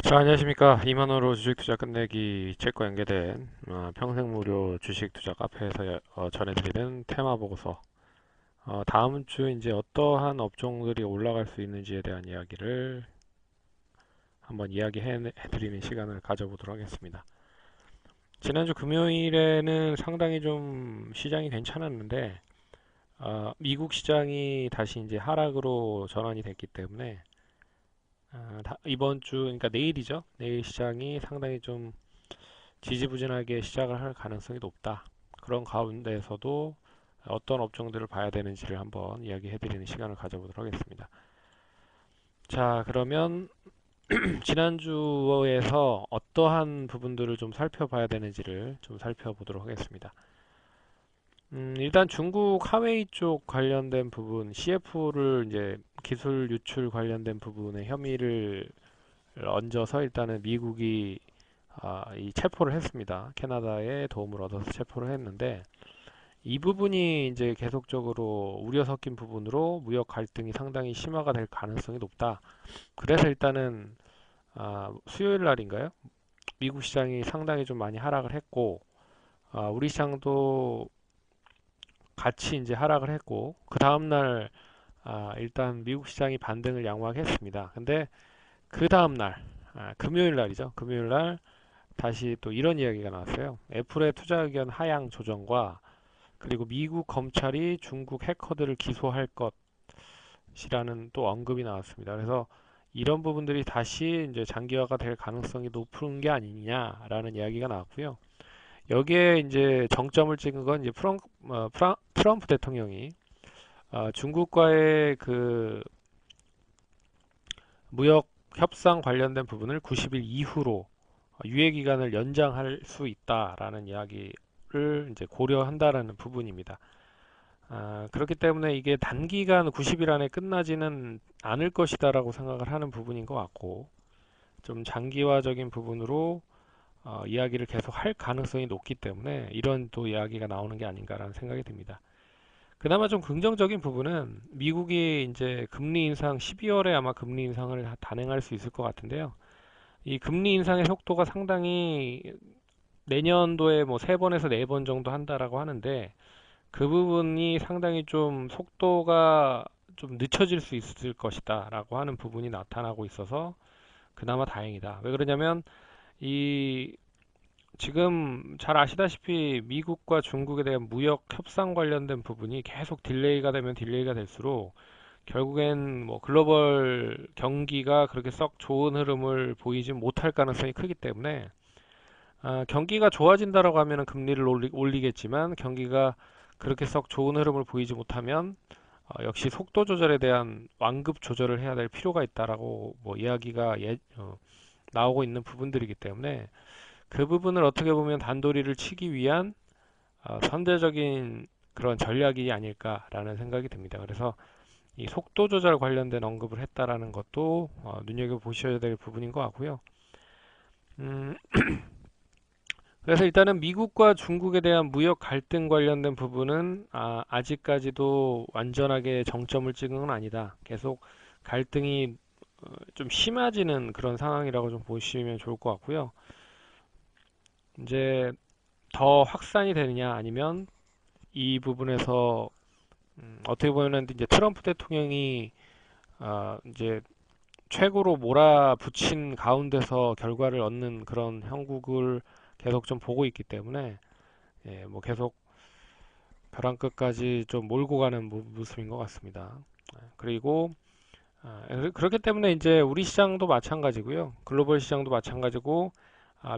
자, 안녕하십니까. 2만원으로 주식 투자 끝내기 책과 연계된 평생 무료 주식 투자 카페에서 전해드리는 테마 보고서. 다음 주 이제 어떠한 업종들이 올라갈 수 있는지에 대한 이야기를 한번 이야기해드리는 시간을 가져보도록 하겠습니다. 지난주 금요일에는 상당히 좀 시장이 괜찮았는데, 미국 시장이 다시 이제 하락으로 전환이 됐기 때문에, 이번 주, 그러니까 내일이죠. 내일 시장이 상당히 좀 지지부진하게 시작을 할 가능성이 높다. 그런 가운데에서도 어떤 업종들을 봐야 되는지를 한번 이야기해드리는 시간을 가져보도록 하겠습니다. 자, 그러면 지난주에서 어떠한 부분들을 좀 살펴봐야 되는지를 좀 살펴보도록 하겠습니다. 일단 중국 하웨이 쪽 관련된 부분, CF를 이제 기술 유출 관련된 부분에 혐의를 얹어서 일단은 미국이 이 체포를 했습니다. 캐나다의 도움을 얻어서 체포를 했는데 이 부분이 이제 계속적으로 우려 섞인 부분으로 무역 갈등이 상당히 심화가 될 가능성이 높다. 그래서 일단은 수요일 날인가요? 미국 시장이 상당히 좀 많이 하락을 했고 우리 시장도 같이 이제 하락을 했고 그 다음날 일단 미국 시장이 반등을 양호하게 했습니다. 근데 그 다음날 금요일 날이죠. 금요일 날 다시 또 이런 이야기가 나왔어요. 애플의 투자 의견 하향 조정과 그리고 미국 검찰이 중국 해커들을 기소할 것이라는 또 언급이 나왔습니다. 그래서 이런 부분들이 다시 이제 장기화가 될 가능성이 높은 게 아니냐라는 이야기가 나왔고요. 여기에 이제 정점을 찍은 건 이제 트럼프 대통령이 중국과의 그 무역 협상 관련된 부분을 90일 이후로 유예 기간을 연장할 수 있다라는 이야기를 이제 고려한다라는 부분입니다. 그렇기 때문에 이게 단기간 90일 안에 끝나지는 않을 것이다라고 생각을 하는 부분인 것 같고, 좀 장기화적인 부분으로 이야기를 계속 할 가능성이 높기 때문에 이런 또 이야기가 나오는 게 아닌가라는 생각이 듭니다. 그나마 좀 긍정적인 부분은 미국이 이제 금리 인상 12월에 아마 금리 인상을 단행할 수 있을 것 같은데요. 이 금리 인상의 속도가 상당히 내년도에 뭐 3번에서 4번 정도 한다라고 하는데 그 부분이 상당히 좀 속도가 좀 늦춰질 수 있을 것이다 라고 하는 부분이 나타나고 있어서 그나마 다행이다. 왜 그러냐면 이 지금 잘 아시다시피 미국과 중국에 대한 무역 협상 관련된 부분이 계속 딜레이가 되면 딜레이가 될수록 결국엔 뭐 글로벌 경기가 그렇게 썩 좋은 흐름을 보이지 못할 가능성이 크기 때문에 경기가 좋아진다라고 하면 금리를 올리겠지만 경기가 그렇게 썩 좋은 흐름을 보이지 못하면 역시 속도 조절에 대한 완급 조절을 해야 될 필요가 있다라고 뭐 이야기가 나오고 있는 부분들이기 때문에 그 부분을 어떻게 보면 단도리를 치기 위한 선제적인 그런 전략이 아닐까라는 생각이 듭니다. 그래서 이 속도 조절 관련된 언급을 했다라는 것도 눈여겨 보셔야 될 부분인 것 같고요. 음, 그래서 일단은 미국과 중국에 대한 무역 갈등 관련된 부분은 아직까지도 완전하게 정점을 찍은 건 아니다. 계속 갈등이 좀 심해지는 그런 상황이라고 좀 보시면 좋을 것 같고요. 이제 더 확산이 되느냐 아니면 이 부분에서 어떻게 보면 이제 트럼프 대통령이 이제 최고로 몰아붙인 가운데서 결과를 얻는 그런 형국을 계속 좀 보고 있기 때문에 뭐 계속 벼랑 끝까지 좀 몰고 가는 모습인 것 같습니다. 그리고 그렇기 때문에 이제 우리 시장도 마찬가지고요. 글로벌 시장도 마찬가지고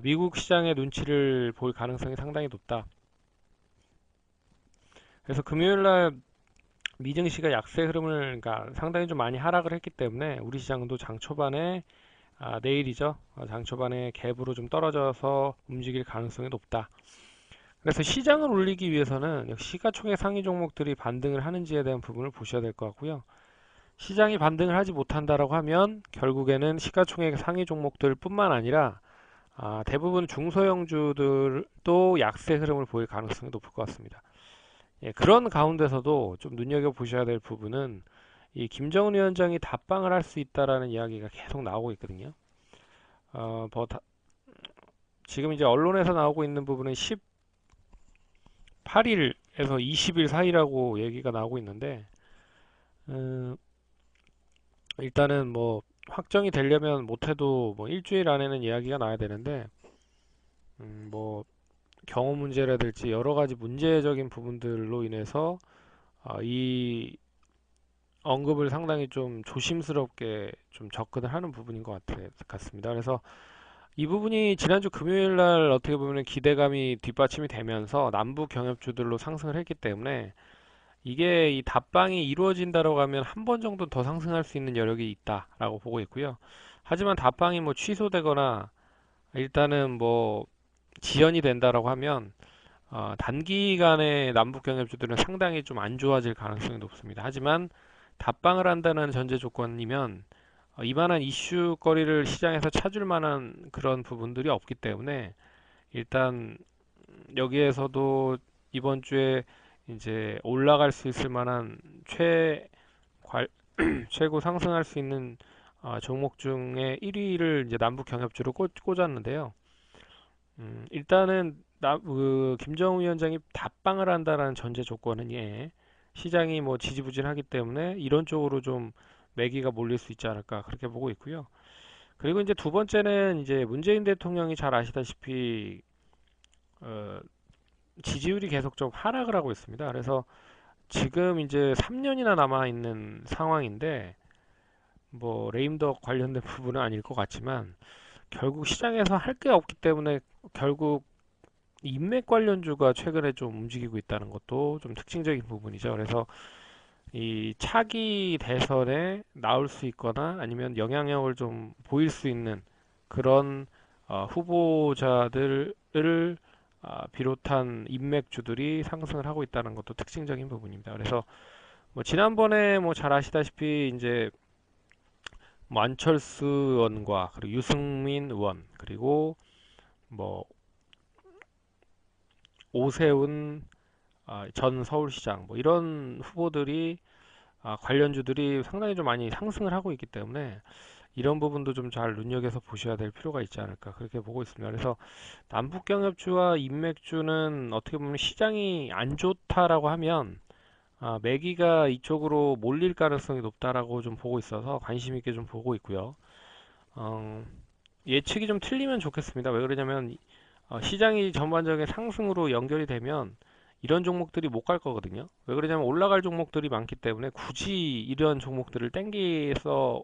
미국 시장의 눈치를 볼 가능성이 상당히 높다. 그래서 금요일 날 미증시가 약세 흐름을 그러니까 상당히 좀 많이 하락을 했기 때문에 우리 시장도 장 초반에 내일이죠. 장 초반에 갭으로 좀 떨어져서 움직일 가능성이 높다. 그래서 시장을 올리기 위해서는 역시 시가총액 상위 종목들이 반등을 하는지에 대한 부분을 보셔야 될 것 같고요. 시장이 반등을 하지 못한다라고 하면 결국에는 시가총액 상위 종목들 뿐만 아니라 대부분 중소형주들도 약세 흐름을 보일 가능성이 높을 것 같습니다. 그런 가운데서도 좀 눈여겨보셔야 될 부분은 이 김정은 위원장이 답방을 할 수 있다라는 이야기가 계속 나오고 있거든요. 뭐 지금 이제 언론에서 나오고 있는 부분은 18일에서 20일 사이라고 얘기가 나오고 있는데, 음, 일단은 뭐 확정이 되려면 못해도 뭐 일주일 안에는 이야기가 나야 되는데, 뭐 경호 문제라든지 여러 가지 문제적인 부분들로 인해서 이 언급을 상당히 좀 조심스럽게 좀 접근을 하는 부분인 것 같습니다. 그래서 이 부분이 지난주 금요일 날 어떻게 보면 기대감이 뒷받침이 되면서 남부 경협주들로 상승을 했기 때문에 이게 이 답방이 이루어진다고 하면 한 번 정도 더 상승할 수 있는 여력이 있다라고 보고 있고요. 하지만 답방이 뭐 취소되거나 일단은 뭐 지연이 된다라고 하면 단기간에 남북 경협주들은 상당히 좀 안 좋아질 가능성이 높습니다. 하지만 답방을 한다는 전제 조건이면 이만한 이슈거리를 시장에서 찾을 만한 그런 부분들이 없기 때문에 일단 여기에서도 이번 주에 이제 올라갈 수 있을 만한 최고 상승할 수 있는 종목 중에 1위를 이제 남북 경협주로 꽂았는데요. 일단은 김정우 위원장이 답방을 한다는 전제 조건은 시장이 뭐 지지부진하기 때문에 이런 쪽으로 좀 매기가 몰릴 수 있지 않을까 그렇게 보고 있고요. 그리고 이제 두 번째는 이제 문재인 대통령이 잘 아시다시피 어, 지지율이 계속 좀 하락을 하고 있습니다. 그래서 지금 이제 3년이나 남아 있는 상황인데 뭐 레임덕 관련된 부분은 아닐 것 같지만 결국 시장에서 할 게 없기 때문에 결국 인맥 관련주가 최근에 좀 움직이고 있다는 것도 좀 특징적인 부분이죠. 그래서 이 차기 대선에 나올 수 있거나 아니면 영향력을 좀 보일 수 있는 그런 후보자들을 비롯한 인맥주들이 상승을 하고 있다는 것도 특징적인 부분입니다. 그래서 뭐 지난번에 뭐 잘 아시다시피 이제 뭐 안철수 의원과 그리고 유승민 의원 그리고 뭐 오세훈 전 서울시장 뭐 이런 후보들이 관련주들이 상당히 좀 많이 상승을 하고 있기 때문에 이런 부분도 좀 잘 눈여겨서 보셔야 될 필요가 있지 않을까 그렇게 보고 있습니다. 그래서 남북경협주와 인맥주는 어떻게 보면 시장이 안 좋다라고 하면 매기가 이쪽으로 몰릴 가능성이 높다라고 좀 보고 있어서 관심 있게 좀 보고 있고요. 어, 예측이 좀 틀리면 좋겠습니다. 왜 그러냐면 시장이 전반적인 상승으로 연결이 되면 이런 종목들이 못 갈 거거든요. 왜 그러냐면 올라갈 종목들이 많기 때문에 굳이 이런 종목들을 땡겨서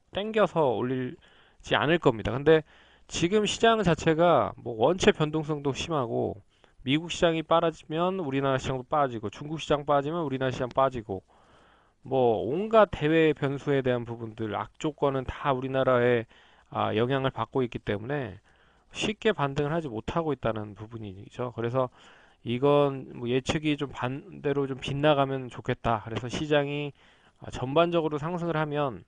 올리지 않을 겁니다. 근데 지금 시장 자체가 뭐 원체 변동성도 심하고 미국 시장이 빠지면 우리나라 시장도 빠지고 중국 시장 빠지면 우리나라 시장 빠지고 뭐 온갖 대외 변수에 대한 부분들 악조건은 다 우리나라에 영향을 받고 있기 때문에 쉽게 반등을 하지 못하고 있다는 부분이죠. 그래서 이건 뭐 예측이 좀 반대로 좀 빗나가면 좋겠다. 그래서 시장이 전반적으로 상승을 하면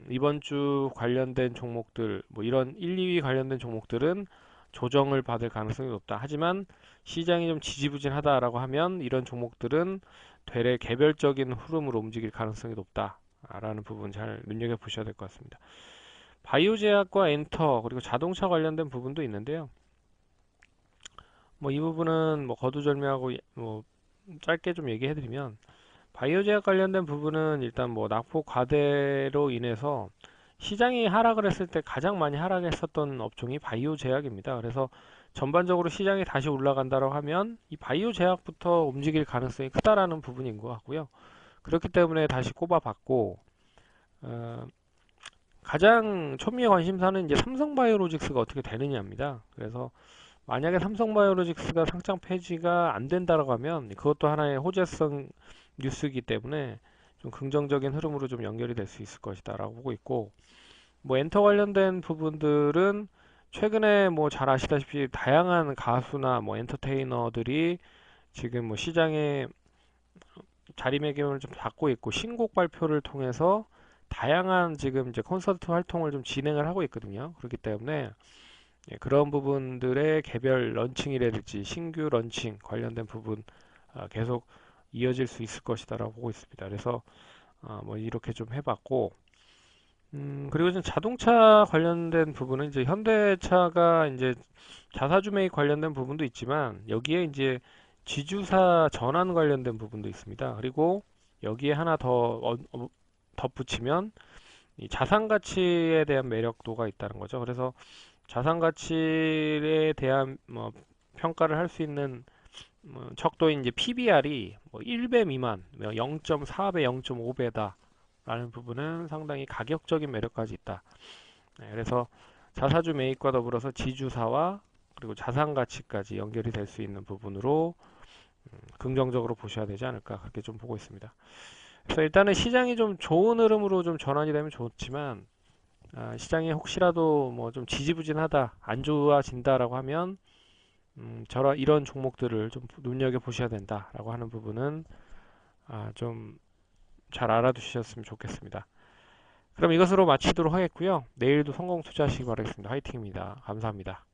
이번 주 관련된 종목들 뭐 이런 1, 2위 관련된 종목들은 조정을 받을 가능성이 높다. 하지만 시장이 좀 지지부진하다라고 하면 이런 종목들은 되레 개별적인 흐름으로 움직일 가능성이 높다라는 부분 잘 눈여겨 보셔야 될 것 같습니다. 바이오 제약과 엔터 그리고 자동차 관련된 부분도 있는데요. 뭐 이 부분은 뭐 거두절미하고 뭐 짧게 좀 얘기해드리면 바이오 제약 관련된 부분은 일단 뭐 낙폭 과대로 인해서 시장이 하락을 했을 때 가장 많이 하락했었던 업종이 바이오 제약입니다. 그래서 전반적으로 시장이 다시 올라간다고 하면 이 바이오 제약부터 움직일 가능성이 크다라는 부분인 것 같고요. 그렇기 때문에 다시 꼽아봤고 어, 가장 초미의 관심사는 이제 삼성바이오로직스가 어떻게 되느냐입니다. 그래서 만약에 삼성바이오로직스가 상장 폐지가 안 된다라고 하면 그것도 하나의 호재성 뉴스이기 때문에 좀 긍정적인 흐름으로 좀 연결이 될 수 있을 것이다라고 보고 있고 뭐 엔터 관련된 부분들은 최근에 뭐 잘 아시다시피 다양한 가수나 뭐 엔터테이너들이 지금 뭐 시장에 자리매김을 좀 잡고 있고 신곡 발표를 통해서 다양한 지금 이제 콘서트 활동을 좀 진행을 하고 있거든요. 그렇기 때문에 그런 부분들의 개별 런칭이라든지 신규 런칭 관련된 부분 계속 이어질 수 있을 것이다라고 보고 있습니다. 그래서 뭐 이렇게 좀 해봤고 그리고 이제 자동차 관련된 부분은 이제 현대차가 이제 자사주 매입 관련된 부분도 있지만 여기에 이제 지주사 전환 관련된 부분도 있습니다. 그리고 여기에 하나 더 덧붙이면 이 자산 가치에 대한 매력도가 있다는 거죠. 그래서 자산 가치에 대한 뭐 평가를 할 수 있는 척도인 이제 PBR이 뭐 1배 미만, 0.4배, 0.5배다. 라는 부분은 상당히 가격적인 매력까지 있다. 네, 그래서 자사주 매입과 더불어서 지주사와 그리고 자산 가치까지 연결이 될 수 있는 부분으로 긍정적으로 보셔야 되지 않을까 그렇게 좀 보고 있습니다. 그래서 일단은 시장이 좀 좋은 흐름으로 좀 전환이 되면 좋지만 시장이 혹시라도 뭐 좀 지지부진하다, 안 좋아진다라고 하면 저런 이런 종목들을 좀 눈여겨 보셔야 된다라고 하는 부분은 좀 잘 알아두셨으면 좋겠습니다. 그럼 이것으로 마치도록 하겠고요. 내일도 성공 투자하시기 바라겠습니다. 화이팅입니다. 감사합니다.